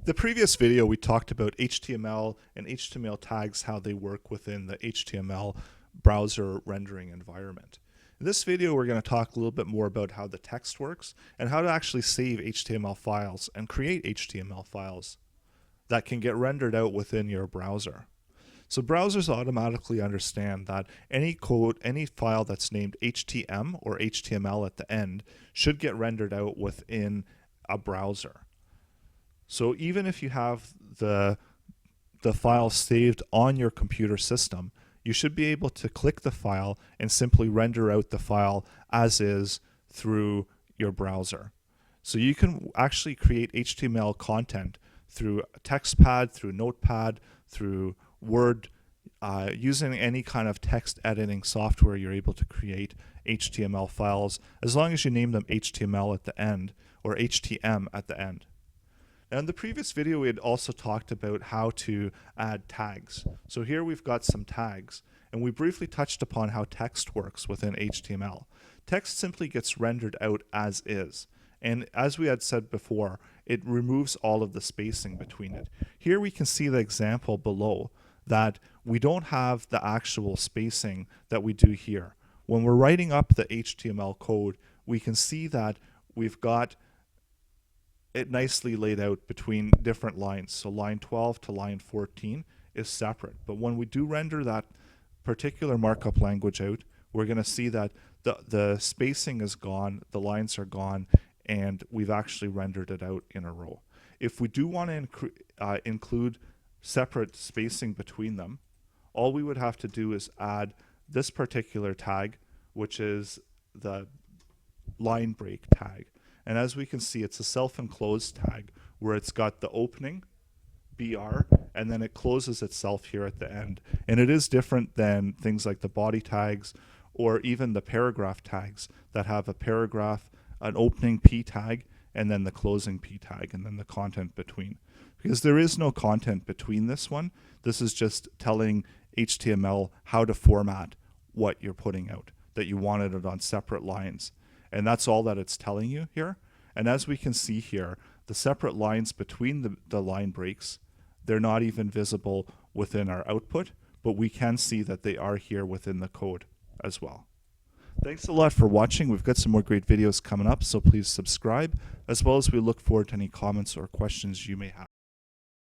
The previous video we talked about HTML and HTML tags, how they work within the HTML browser rendering environment. In this video we're going to talk a little bit more about how the text works and how to actually save HTML files and create HTML files that can get rendered out within your browser. So browsers automatically understand that any code, any file that's named HTML or HTML at the end should get rendered out within a browser. So even if you have the file saved on your computer system, you should be able to click the file and simply render out the file as is through your browser. So you can actually create HTML content through TextPad, through Notepad, through Word, using any kind of text editing software. You're able to create HTML files as long as you name them HTML at the end or HTM at the end. Now in the previous video we had also talked about how to add tags. So here we've got some tags, and we briefly touched upon how text works within HTML. Text simply gets rendered out as is, and as we had said before, it removes all of the spacing between it. Here we can see the example below that we don't have the actual spacing that we do here. When we're writing up the HTML code, we can see that we've got it nicely laid out between different lines. So line 12 to line 14 is separate. But when we do render that particular markup language out, we're going to see that the spacing is gone, the lines are gone, and we've actually rendered it out in a row. If we do want to include separate spacing between them, all we would have to do is add this particular tag, which is the line break tag. And as we can see, it's a self-enclosed tag where it's got the opening, BR, and then it closes itself here at the end. And it is different than things like the body tags or even the paragraph tags that have a paragraph, an opening P tag, and then the closing P tag, and then the content between. Because there is no content between this one. This is just telling HTML how to format what you're putting out, that you wanted it on separate lines. And that's all that it's telling you here. And as we can see here, the separate lines between the line breaks, they're not even visible within our output, but we can see that they are here within the code as well. Thanks a lot for watching. We've got some more great videos coming up, so please subscribe, as well as we look forward to any comments or questions you may have.